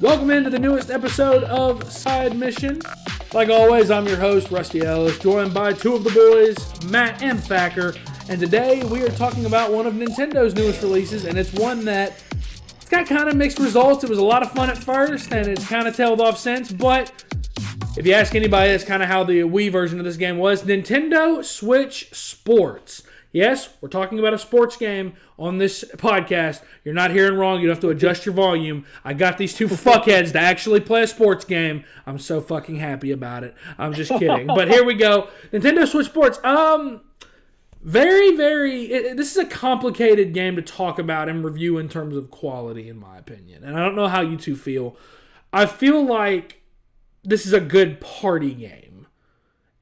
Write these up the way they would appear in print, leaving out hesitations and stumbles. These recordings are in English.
Welcome into the newest episode of Side Mission. Like always, I'm your host, Rusty Ellis, joined by two of the boys, Matt and Thacker. And today we are talking about one of Nintendo's newest releases, and it's one that it's got kind of mixed results. It was a lot of fun at first, and it's kind of tailed off since. But if you ask anybody, that's kind of how the Wii version of this game was. Nintendo Switch Sports. Yes, we're talking about a sports game on this podcast. You're not hearing wrong. You don't have to adjust your volume. I got these two fuckheads to actually play a sports game. I'm so fucking happy about it. I'm just kidding. But here we go. Nintendo Switch Sports. This is a complicated game to talk about and review in terms of quality, in my opinion. And I don't know how you two feel. I feel like this is a good party game.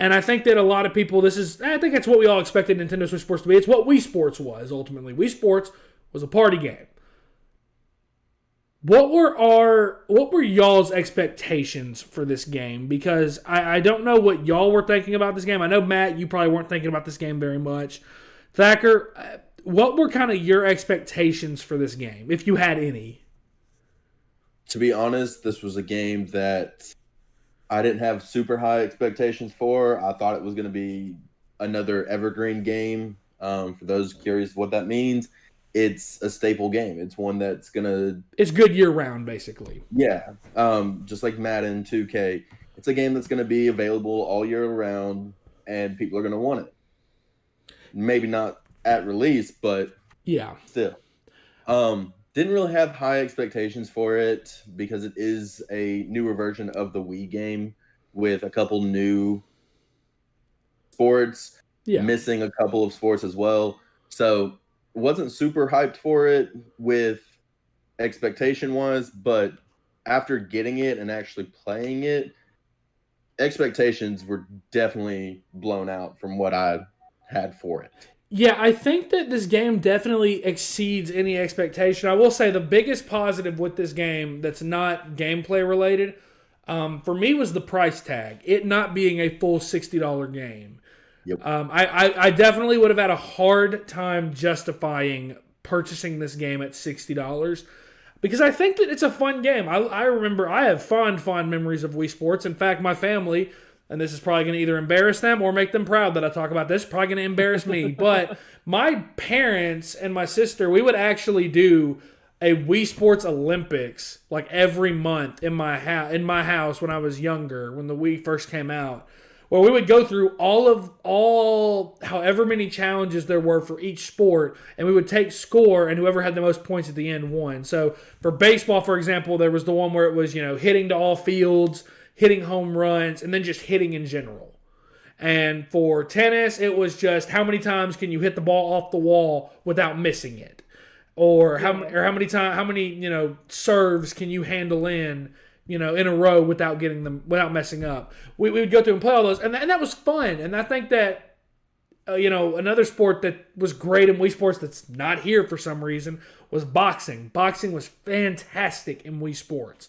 And I think that a lot of people, I think that's what we all expected Nintendo Switch Sports to be. It's what Wii Sports was, ultimately. Wii Sports was a party game. What were y'all's expectations for this game? Because I don't know what y'all were thinking about this game. I know, Matt, you probably weren't thinking about this game very much. Thacker, what were kind of your expectations for this game, if you had any? To be honest, this was a game that I didn't have super high expectations for. I thought it was going to be another evergreen game. For those curious what that means, it's a staple game. It's one that's going to... It's good year-round, basically. Yeah. Just like Madden 2K. It's a game that's going to be available all year round, and people are going to want it. Maybe not at release, but yeah, still. Didn't really have high expectations for it because it is a newer version of the Wii game with a couple new sports, missing a couple of sports as well. So wasn't super hyped for it with expectation-wise, but after getting it and actually playing it, expectations were definitely blown out from what I had for it. Yeah, I think that this game definitely exceeds any expectation. I will say the biggest positive with this game that's not gameplay related, for me, was the price tag. It not being a full $60 game. Yep. I definitely would have had a hard time justifying purchasing this game at $60 because I think that it's a fun game. I remember I have fond memories of Wii Sports. In fact, my family... And this is probably going to either embarrass them or make them proud that I talk about this. Probably going to embarrass me. But my parents and my sister, we would actually do a Wii Sports Olympics like every month in my house when I was younger, when the Wii first came out. Where we would go through however many challenges there were for each sport, and we would take score, and whoever had the most points at the end won. So for baseball, for example, there was the one where it was, hitting to all fields, hitting home runs, and then just hitting in general. And for tennis, it was just how many times can you hit the ball off the wall without missing it, or how many serves can you handle in a row without messing up. We would go through and play all those, and that was fun. And I think that another sport that was great in Wii Sports that's not here for some reason was boxing. Boxing was fantastic in Wii Sports.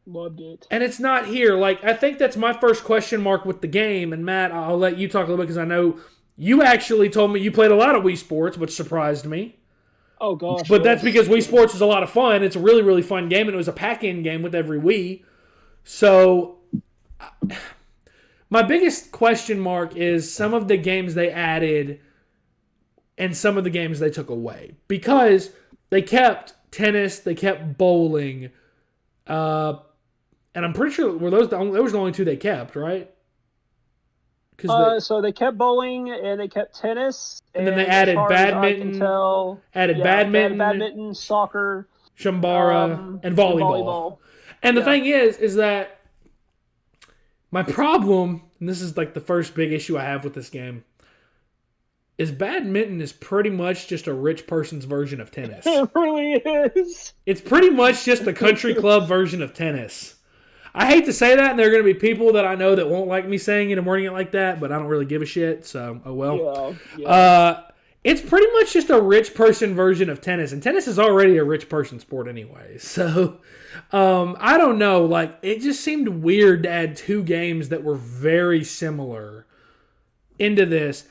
Loved it. And it's not here. Like, I think that's my first question mark with the game. And Matt, I'll let you talk a little bit because I know you actually told me you played a lot of Wii Sports, which surprised me. Oh, gosh. But that's because Wii Sports was a lot of fun. It's a really, really fun game, and it was a pack-in game with every Wii. So, my biggest question mark is some of the games they added and some of the games they took away. Because they kept tennis, they kept bowling, and I'm pretty sure those were the only two they kept, right? So they kept bowling and they kept tennis, and then they added badminton. Badminton, soccer, Shambara, and volleyball. And the thing is that my problem, and this is like the first big issue I have with this game, is badminton is pretty much just a rich person's version of tennis. It really is. It's pretty much just the country club version of tennis. I hate to say that, and there are going to be people that I know that won't like me saying it and wording it like that, but I don't really give a shit, so oh well. Yeah. It's pretty much just a rich person version of tennis, and tennis is already a rich person sport anyway. So, I don't know. Like, it just seemed weird to add two games that were very similar into this.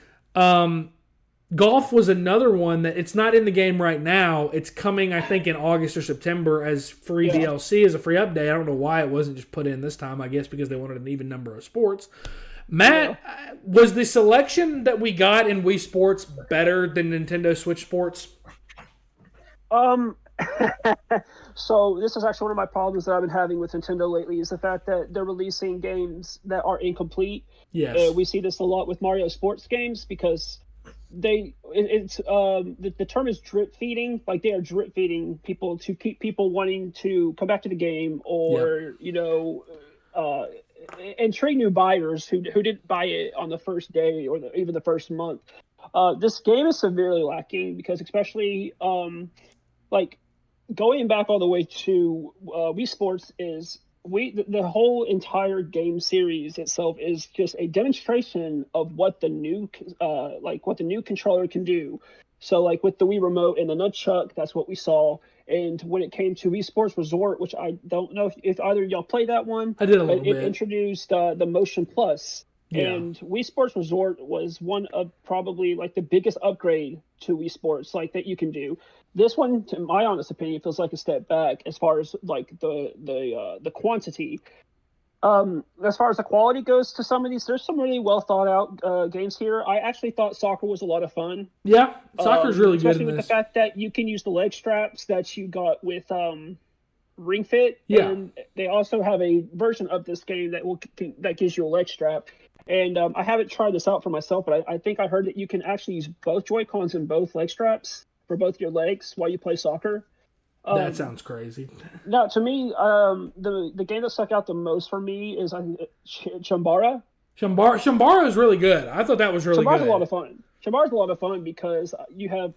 Golf was another one that it's not in the game right now. It's coming, I think, in August or September as free DLC, as a free update. I don't know why it wasn't just put in this time. I guess because they wanted an even number of sports. Matt, was the selection that we got in Wii Sports better than Nintendo Switch Sports? So this is actually one of my problems that I've been having with Nintendo lately is the fact that they're releasing games that are incomplete. Yes. We see this a lot with Mario sports games because the term is drip feeding. Like they are drip feeding people to keep people wanting to come back to the game or intrigue new buyers who didn't buy it on the first day or even the first month. This game is severely lacking because especially like going back all the way to Wii Sports is the whole entire game series itself is just a demonstration of what the new controller can do. So like with the Wii Remote and the Nunchuck, that's what we saw. And when it came to Wii Sports Resort, which I don't know if either of y'all played that one. I did a little bit. It introduced the Motion Plus. Yeah. And Wii Sports Resort was one of probably like the biggest upgrade to Wii Sports like that you can do. This one, to my honest opinion, feels like a step back as far as like the quantity. As far as the quality goes to some of these, there's some really well thought out games here. I actually thought soccer was a lot of fun. Yeah, soccer's really good in especially with this. the fact that you can use the leg straps that you got with Ring Fit. Yeah. And they also have a version of this game that gives you a leg strap. And I haven't tried this out for myself, but I think I heard that you can actually use both Joy-Cons and both leg straps for both your legs while you play soccer. That sounds crazy. No, to me, the game that stuck out the most for me is Chambara. Shambara is really good. I thought that was really Chambara's good. a lot of fun. Chambara's a lot of fun because you have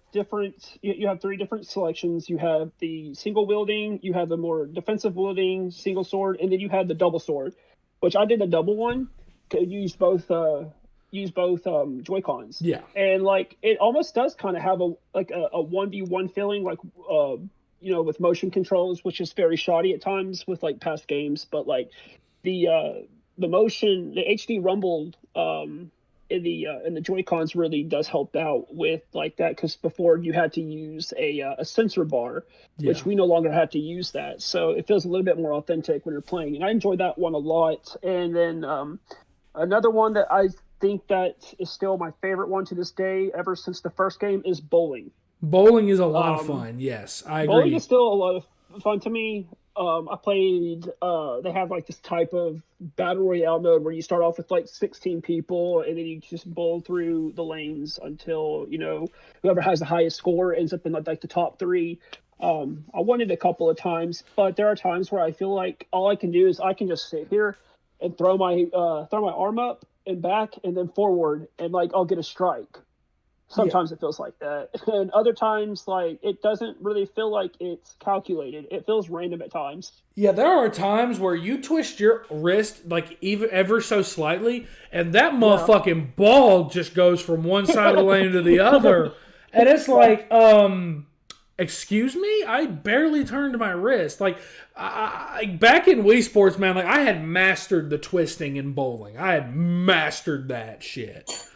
three different selections. You have the single wielding, you have the more defensive wielding single sword, and then you have the double sword, which I did the double one. Could use both Joy-Cons. Yeah. And like it almost does kind of have a 1v1 feeling, like with motion controls, which is very shoddy at times with like past games, but like the motion, the HD rumble in the Joy-Cons really does help out with like that, because before you had to use a sensor bar, which we no longer have to use that, so it feels a little bit more authentic when you're playing, and I enjoyed that one a lot. And then another one that I think that is still my favorite one to this day, ever since the first game, is bowling. Bowling is a lot of fun. Yes, I agree. Bowling is still a lot of fun to me. I played. They have like this type of battle royale mode where you start off with like 16 people, and then you just bowl through the lanes until whoever has the highest score ends up in like the top three. I won it a couple of times, but there are times where I feel like all I can do is I can just sit here and throw my arm up and back and then forward, and like I'll get a strike. Sometimes it feels like that, and other times like it doesn't really feel like it's calculated. It feels random at times. Yeah, there are times where you twist your wrist like even ever so slightly, and that motherfucking ball just goes from one side of the lane to the other, and it's like, excuse me, I barely turned my wrist. Like, I back in Wii Sports, man, like I had mastered the twisting in bowling. I had mastered that shit.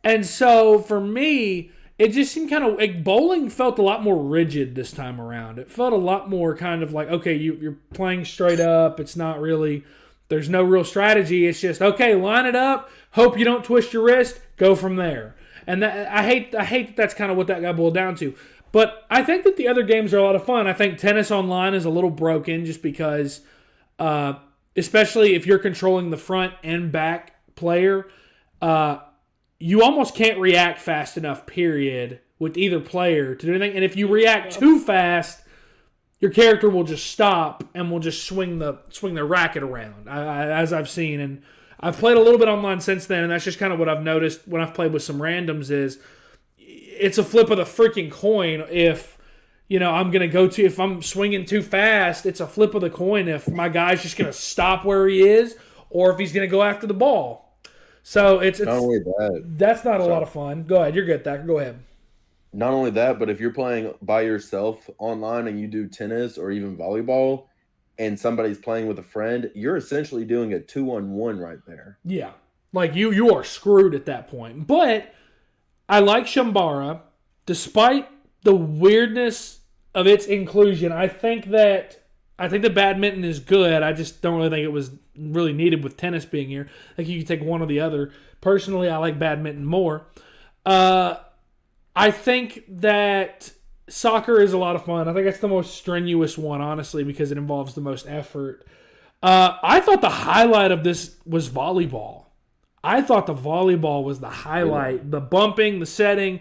And so for me, it just seemed kind of like bowling felt a lot more rigid this time around. It felt a lot more kind of like, okay, you're playing straight up. It's not really, there's no real strategy. It's just, okay, line it up. Hope you don't twist your wrist. Go from there. And I hate that that's kind of what that got boiled down to. But I think that the other games are a lot of fun. I think Tennis Online is a little broken just because, especially if you're controlling the front and back player, you almost can't react fast enough, period, with either player to do anything. And if you react too fast, your character will just stop and will just swing the racket around, as I've seen. And I've played a little bit online since then, and that's just kind of what I've noticed when I've played with some randoms is it's a flip of the freaking coin if, if I'm swinging too fast, it's a flip of the coin if my guy's just going to stop where he is or if he's going to go after the ball. So it's not only that. That's not a lot of fun. Go ahead. You're good, Thacker. Go ahead. Not only that, but if you're playing by yourself online and you do tennis or even volleyball and somebody's playing with a friend, you're essentially doing a 2-on-1 right there. Yeah. Like you are screwed at that point. But I like Shambara. Despite the weirdness of its inclusion, I think that badminton is good. I just don't really think it was really needed with tennis being here. I think you could take one or the other. Personally, I like badminton more. I think that soccer is a lot of fun. I think it's the most strenuous one, honestly, because it involves the most effort. I thought the highlight of this was volleyball. I thought the volleyball was the highlight. The bumping, the setting,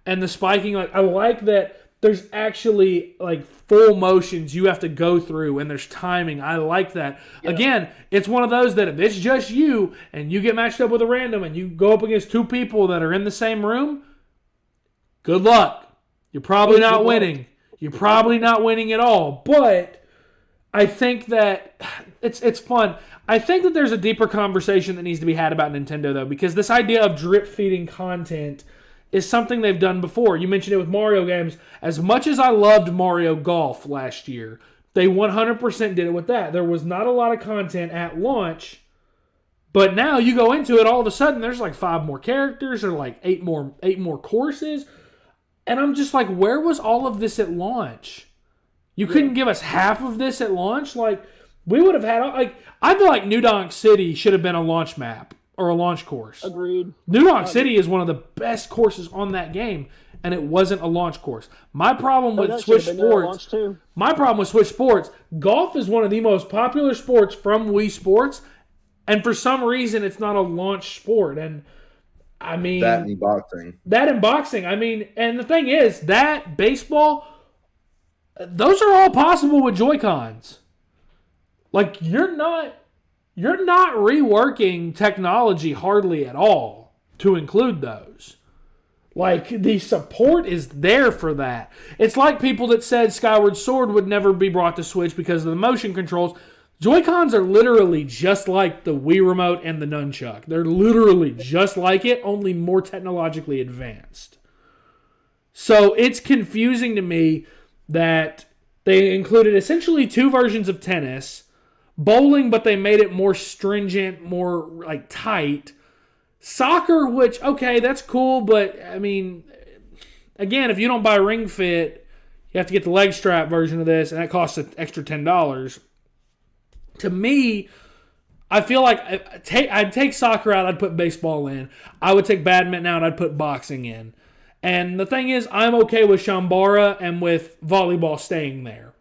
and the spiking. Like, I like that there's actually like full motions you have to go through, and there's timing. I like that. Yeah. Again, it's one of those that if it's just you and you get matched up with a random and you go up against two people that are in the same room, good luck. You're probably not winning. You're probably not winning at all. But I think that it's fun. I think that there's a deeper conversation that needs to be had about Nintendo, though, because this idea of drip-feeding content is something they've done before. You mentioned it with Mario games. As much as I loved Mario Golf last year, they 100% did it with that. There was not a lot of content at launch, but now you go into it, all of a sudden there's like 5 more characters or like 8 more courses. And I'm just like, where was all of this at launch? You couldn't give us half of this at launch? Like, we would have had, like, I feel like New Donk City should have been a launch map or a launch course. Agreed. New Donk City is one of the best courses on that game, and it wasn't a launch course. My problem with Switch Sports, golf is one of the most popular sports from Wii Sports, and for some reason it's not a launch sport. And I mean, that and boxing. I mean, and the thing is that baseball, those are all possible with Joy-Cons. Like, you're not reworking technology hardly at all to include those. Like, the support is there for that. It's like people that said Skyward Sword would never be brought to Switch because of the motion controls. Joy-Cons are literally just like the Wii Remote and the Nunchuck. They're literally just like it, only more technologically advanced. So it's confusing to me that they included essentially 2 versions of tennis, bowling, but they made it more stringent, more like tight. Soccer, which, okay, that's cool, but I mean, again, if you don't buy Ring Fit, you have to get the leg strap version of this, and that costs an extra $10. To me, I feel like I'd take soccer out, I'd put baseball in. I would take badminton out, I'd put boxing in. And the thing is, I'm okay with Shambara and with volleyball staying there.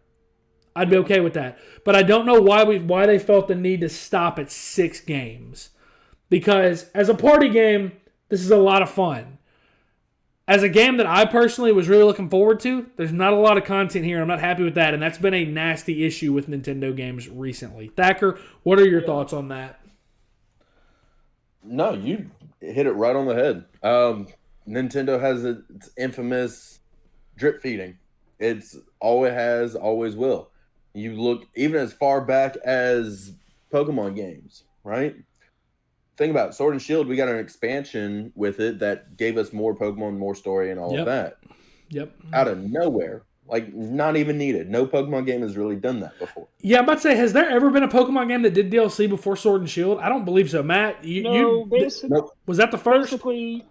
I'd be okay with that. But I don't know why they felt the need to stop at 6 games. Because as a party game, this is a lot of fun. As a game that I personally was really looking forward to, there's not a lot of content here. I'm not happy with that, and that's been a nasty issue with Nintendo games recently. Thacker, what are your thoughts on that? No, you hit it right on the head. Nintendo has its infamous drip feeding. It's always has, always will. You look even as far back as Pokemon games, right? Think about it. Sword and Shield, we got an expansion with it that gave us more Pokemon, more story, and all of that. Yep. Out of nowhere. Like, not even needed. No Pokemon game has really done that before. Yeah, I'm about to say, has there ever been a Pokemon game that did DLC before Sword and Shield? I don't believe so. Matt, nope. Was that the first? Basically,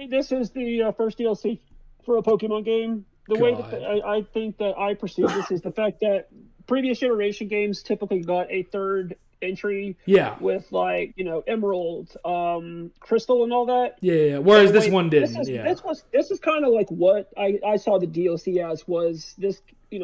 this is the first DLC for a Pokemon game. The way that I think that I perceive this is the fact that previous generation games typically got a third entry with, like, Emerald, Crystal, and all that. Yeah. Whereas this one didn't. This is kind of like what I saw the DLC as was this.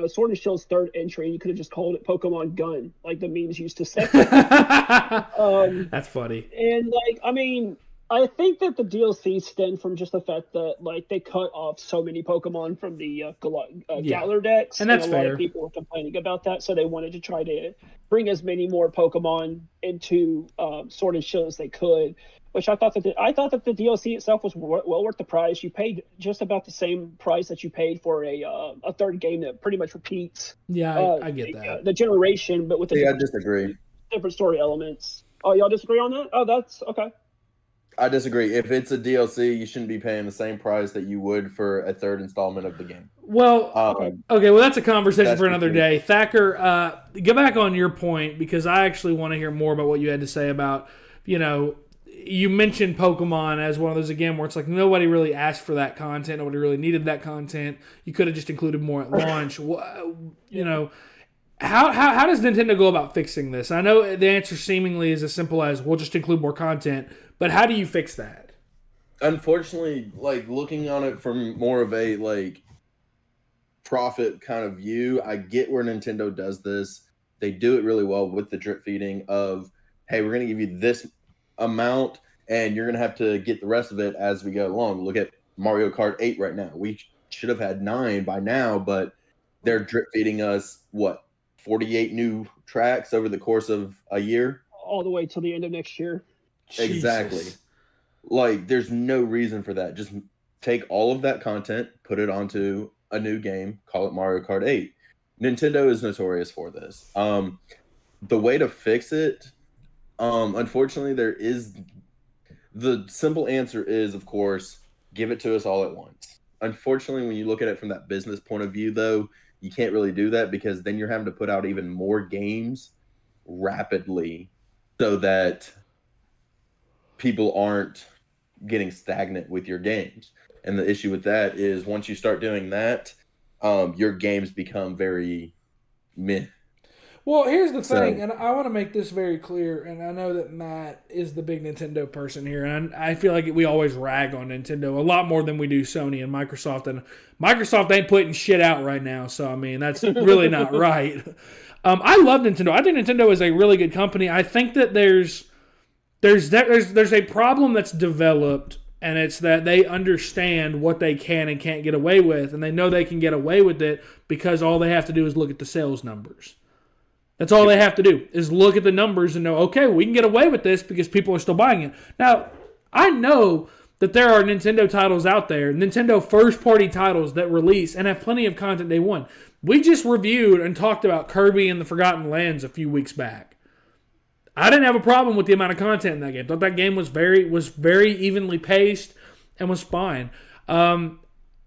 Sword and Shield's third entry. You could have just called it Pokemon Gun, like the memes used to say. That's funny. And like, I mean, I think that the DLC stemmed from just the fact that, like, they cut off so many Pokemon from the Galar decks, and that's a fair. lot of people were complaining about that, so they wanted to try to bring as many more Pokemon into Sword and Shield as they could. Which I thought that the DLC itself was well worth the price. You paid just about the same price that you paid for a third game that pretty much repeats. Yeah, I get that. The generation, but with I disagree. Different story elements. Oh, y'all disagree on that? Oh, that's okay. I disagree. If it's a DLC, you shouldn't be paying the same price that you would for a third installment of the game. Well, okay, well, that's a conversation for another day. Thacker, get back on your point, because I actually want to hear more about what you had to say about, you mentioned Pokemon as one of those again where it's like nobody really asked for that content, nobody really needed that content. You could have just included more at launch. You know, how does Nintendo go about fixing this? I know the answer seemingly is as simple as we'll just include more content, but how do you fix that? Unfortunately, like looking on it from more of a like profit kind of view, I get where Nintendo does this. They do it really well with the drip feeding of, hey, we're going to give you this amount and you're going to have to get the rest of it as we go along. Look at Mario Kart 8 right now. We should have had 9 by now, but they're drip feeding us, 48 new tracks over the course of a year? All the way till the end of next year. Exactly. Jesus. Like, there's no reason for that. Just take all of that content, put it onto a new game, call it Mario Kart 8. Nintendo is notorious for this. The way to fix it, unfortunately, the simple answer is, of course, give it to us all at once. Unfortunately, when you look at it from that business point of view, though, you can't really do that because then you're having to put out even more games rapidly so that people aren't getting stagnant with your games. And the issue with that is once you start doing that, your games become very meh. Well, here's the thing, and I want to make this very clear, and I know that Matt is the big Nintendo person here, and I feel like we always rag on Nintendo a lot more than we do Sony and Microsoft, and Microsoft ain't putting shit out right now, so, I mean, that's really not right. I love Nintendo. I think Nintendo is a really good company. I think that there's a problem that's developed, and it's that they understand what they can and can't get away with, and they know they can get away with it because all they have to do is look at the sales numbers. That's all they have to do is look at the numbers and know, okay, we can get away with this because people are still buying it. Now, I know that there are Nintendo titles out there, Nintendo first-party titles that release and have plenty of content they want. We just reviewed and talked about Kirby and the Forgotten Lands a few weeks back. I didn't have a problem with the amount of content in that game. I thought that game was very evenly paced and was fine.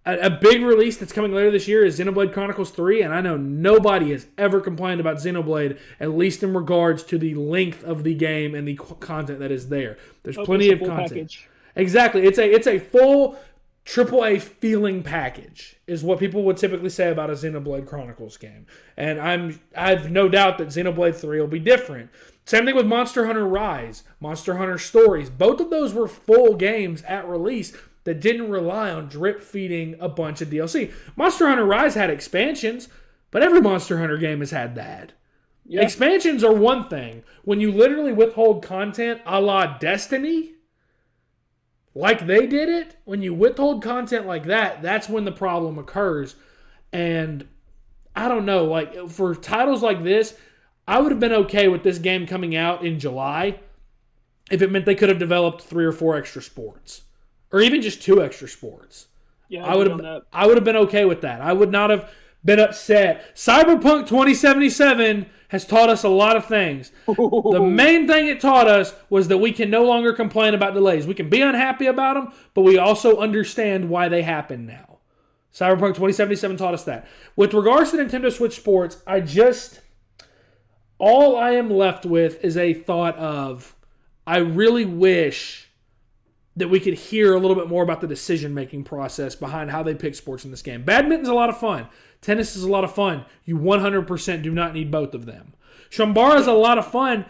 A big release that's coming later this year is Xenoblade Chronicles 3, and I know nobody has ever complained about Xenoblade, at least in regards to the length of the game and the content that is there. There's plenty of content. Package. Exactly. It's a full AAA feeling package is what people would typically say about a Xenoblade Chronicles game. And I have no doubt that Xenoblade 3 will be different. Same thing with Monster Hunter Rise, Monster Hunter Stories. Both of those were full games at release that didn't rely on drip feeding a bunch of DLC. Monster Hunter Rise had expansions, but every Monster Hunter game has had that. Yep. Expansions are one thing. When you literally withhold content a la Destiny, like they did it, when you withhold content like that, that's when the problem occurs. And I don't know, like for titles like this, I would have been okay with this game coming out in July if it meant they could have developed 3 or 4 extra sports. Or even just 2 extra sports. Yeah, I would have been okay with that. I would not have been upset. Cyberpunk 2077 has taught us a lot of things. The main thing it taught us was that we can no longer complain about delays. We can be unhappy about them, but we also understand why they happen now. Cyberpunk 2077 taught us that. With regards to Nintendo Switch Sports, all I am left with is a thought of, I really wish that we could hear a little bit more about the decision-making process behind how they pick sports in this game. Badminton's a lot of fun. Tennis is a lot of fun. You 100% do not need both of them. Shambara is a lot of fun,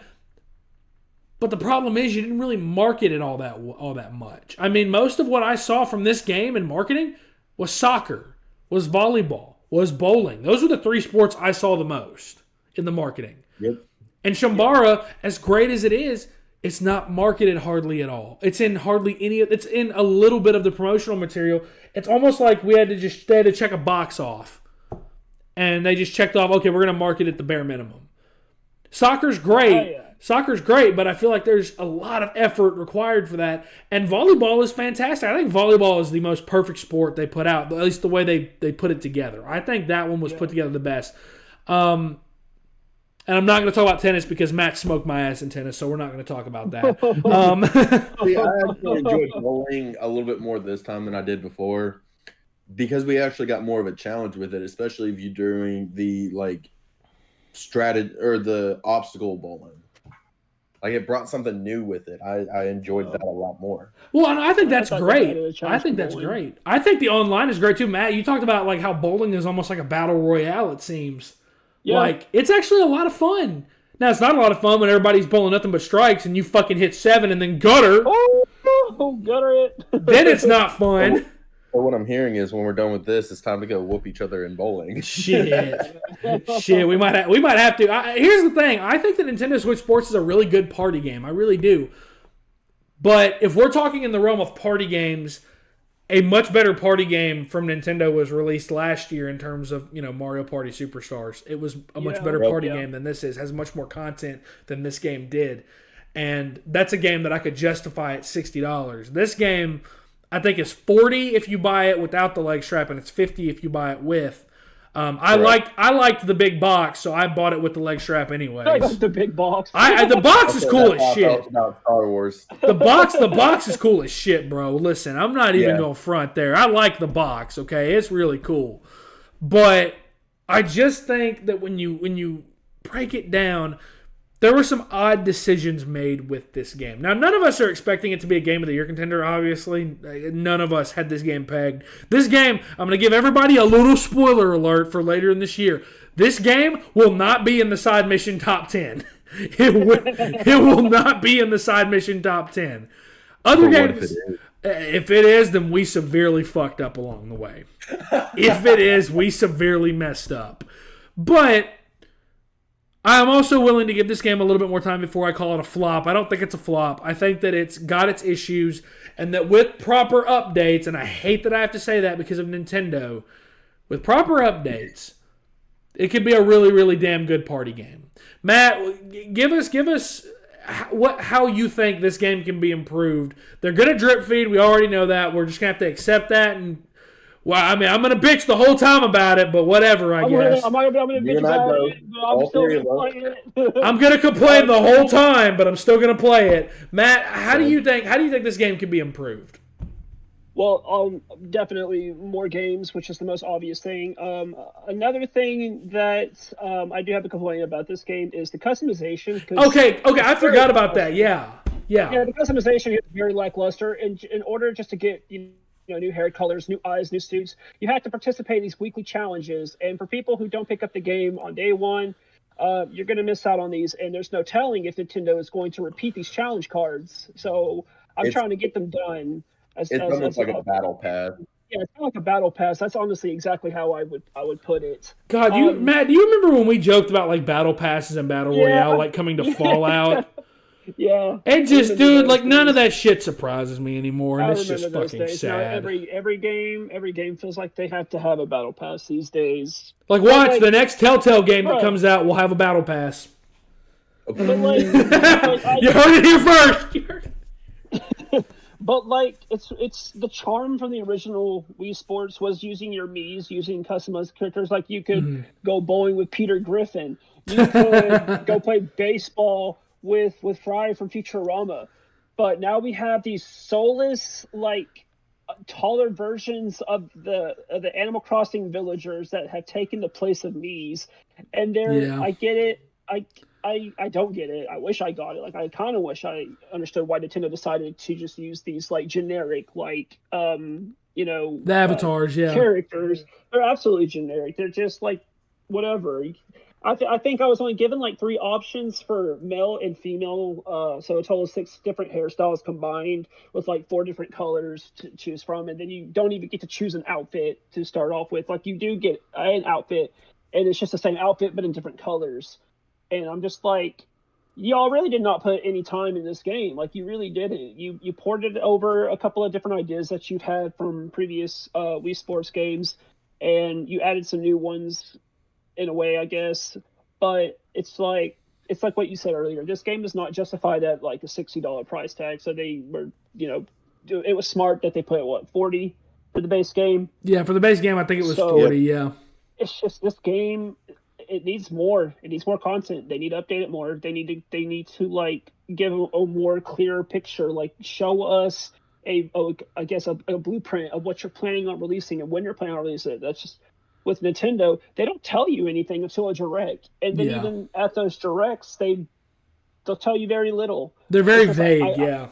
but the problem is you didn't really market it all that much. I mean, most of what I saw from this game in marketing was soccer, was volleyball, was bowling. Those were the 3 sports I saw the most in the marketing. Yep. And Shambara, as great as it is, it's not marketed hardly at all. It's in hardly any. It's in a little bit of the promotional material. It's almost like they had to check a box off, and they just checked off. Okay, we're going to market it the bare minimum. Soccer's great. Oh, yeah. Soccer's great, but I feel like there's a lot of effort required for that. And volleyball is fantastic. I think volleyball is the most perfect sport they put out, at least the way they put it together. I think that one was put together the best. And I'm not going to talk about tennis because Matt smoked my ass in tennis, so we're not going to talk about that. See, I actually enjoyed bowling a little bit more this time than I did before because we actually got more of a challenge with it, especially if you're doing the strategy or the obstacle bowling. Like it brought something new with it. I enjoyed that a lot more. Well, and I think that's thought great. that added a I challenge think to that's bowling. great. I think the online is great too, Matt. You talked about like how bowling is almost like a battle royale. It seems like it's actually a lot of fun. Now it's not a lot of fun when everybody's bowling nothing but strikes and you fucking hit 7 and then gutter. Oh, gutter it. Then it's not fun. So what I'm hearing is when we're done with this, it's time to go whoop each other in bowling. Shit. We might have to. Here's the thing. I think that Nintendo Switch Sports is a really good party game. I really do. But if we're talking in the realm of party games, a much better party game from Nintendo was released last year in terms of, Mario Party Superstars. It was a much better party game than this is. Has much more content than this game did. And that's a game that I could justify at $60. This game, I think, is $40 if you buy it without the leg strap, and it's $50 if you buy it with. I liked the big box, so I bought it with the leg strap anyways. I got the big box. The box is cool as shit. About Star Wars. The box is cool as shit, bro. Listen, I'm not even going front there. I like the box, okay? It's really cool. But I just think that when you break it down, there were some odd decisions made with this game. Now, none of us are expecting it to be a Game of the Year contender, obviously. None of us had this game pegged. This game, I'm going to give everybody a little spoiler alert for later in this year. This game will not be in the side mission top 10. It will not be in the side mission top 10. Other games, if it is, then we severely fucked up along the way. If it is, we severely messed up. But I'm also willing to give this game a little bit more time before I call it a flop. I don't think it's a flop. I think that it's got its issues, and that with proper updates, and I hate that I have to say that because of Nintendo, with proper updates, it could be a really, really damn good party game. Matt, give us how you think this game can be improved. They're going to drip feed. We already know that. We're just going to have to accept that. And well, I mean, I'm going to bitch the whole time about it, but whatever, I guess. I'm going to bitch about it, but I'm still going to play it. I'm going to complain the whole time, but I'm still going to play it. Matt, how do you think this game can be improved? Well, definitely more games, which is the most obvious thing. Another thing that I do have a complaint about this game is the customization. Okay, I forgot about that. Yeah, the customization is very lackluster. In order just to get new hair colors, new eyes, new suits, you have to participate in these weekly challenges. And for people who don't pick up the game on day one, you're going to miss out on these. And there's no telling if Nintendo is going to repeat these challenge cards. So I'm trying to get them done. It's almost like a battle pass. Yeah, it's kind of like a battle pass. That's honestly exactly how I would put it. God, Matt, do you remember when we joked about like battle passes and battle royale like coming to Fallout? Yeah. It just, dude, like none of that shit surprises me anymore, and it's just fucking sad. Now, every game feels like they have to have a battle pass these days. Like, watch the next Telltale game that comes out will have a battle pass. But like, you heard it here first. But like, it's the charm from the original Wii Sports was using your Miis, using customized characters. Like you could go bowling with Peter Griffin. You could go play baseball with Fry from Futurama. But now we have these soulless, like taller versions of the Animal Crossing villagers that have taken the place of Miis, and I get it. I don't get it. I wish I got it. Like, I kind of wish I understood why Nintendo decided to just use these like generic, like the avatars, characters. They're absolutely generic. They're just like whatever. I think I was only given like 3 options for male and female, so a total of 6 different hairstyles combined with like 4 different colors to choose from, and then you don't even get to choose an outfit to start off with. Like, you do get an outfit, and it's just the same outfit but in different colors. And I'm just like, y'all really did not put any time in this game. Like, you really didn't. You ported over a couple of different ideas that you've had from previous Wii Sports games, and you added some new ones in a way, I guess. But it's like what you said earlier. This game is not justified at like a $60 price tag. So they were, it was smart that they put $40 for the base game. Yeah, for the base game, I think it was 40. Yeah. It's just this game. It needs more. It needs more content. They need to update it more. They need to like give a more clear picture. Like, show us a blueprint of what you're planning on releasing and when you're planning on releasing it. That's just with Nintendo. They don't tell you anything until a direct, and then even at those directs, they they'll tell you very little. They're very Because vague, yeah.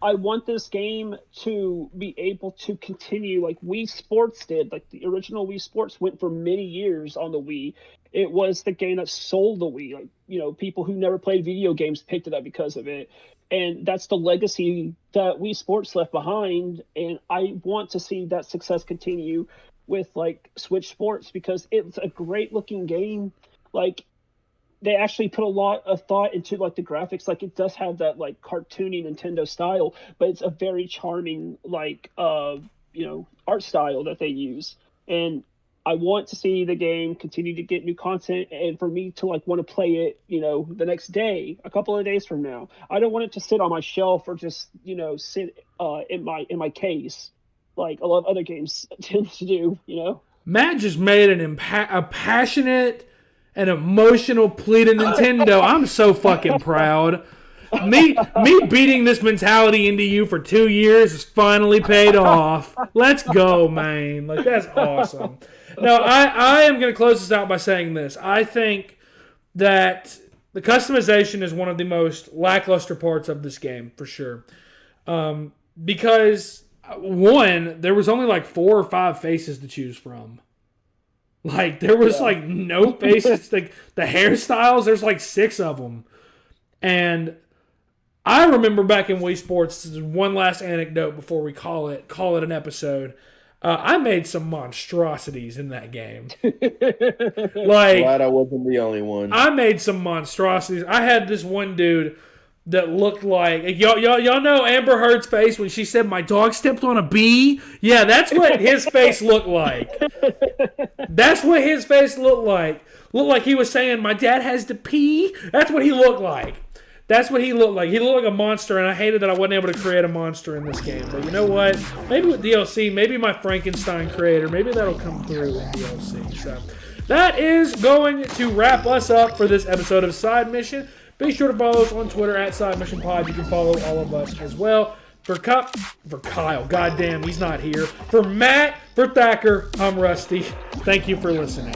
I want this game to be able to continue like Wii Sports did. Like the original Wii Sports went for many years on the Wii. It was the game that sold the Wii. Like, you know, people who never played video games picked it up because of it. And that's the legacy that Wii Sports left behind. And I want to see that success continue with like Switch Sports because it's a great looking game. Like, they actually put a lot of thought into like the graphics. Like it does have that like cartoony Nintendo style, but it's a very charming like you know, art style that they use. And I want to see the game continue to get new content and for me to like want to play it, you know, the next day, a couple of days from now. I don't want it to sit on my shelf or just, you know, sit in my case like a lot of other games tend to do, you know. Matt just made a passionate and emotional plea to Nintendo. I'm so fucking proud. Me beating this mentality into you for 2 years has finally paid off. Let's go, man. Like, that's awesome. Now, I am going to close this out by saying this. I think that the customization is one of the most lackluster parts of this game, for sure. Because, one, there was only like 4 or 5 faces to choose from. Like, there was, like, no faces. Like, the hairstyles, there's, like, 6 of them. And I remember back in Wii Sports, this is one last anecdote before we call it an episode. I made some monstrosities in that game. Like, Glad I wasn't the only one. I made some monstrosities. I had this one dude that looked like y'all know Amber Heard's face when she said my dog stepped on a bee. Yeah, that's what his face looked like. That's what his face looked like. Looked like he was saying my dad has to pee. That's what he looked like. That's what he looked like. He looked like a monster, and I hated that I wasn't able to create a monster in this game. But you know what? Maybe with DLC, maybe my Frankenstein creator, maybe that'll come through in DLC. So that is going to wrap us up for this episode of Side Mission. Be sure to follow us on Twitter at Side Mission Pod. You can follow all of us as well. For Kyle, goddamn, he's not here. For Matt, for Thacker, I'm Rusty. Thank you for listening.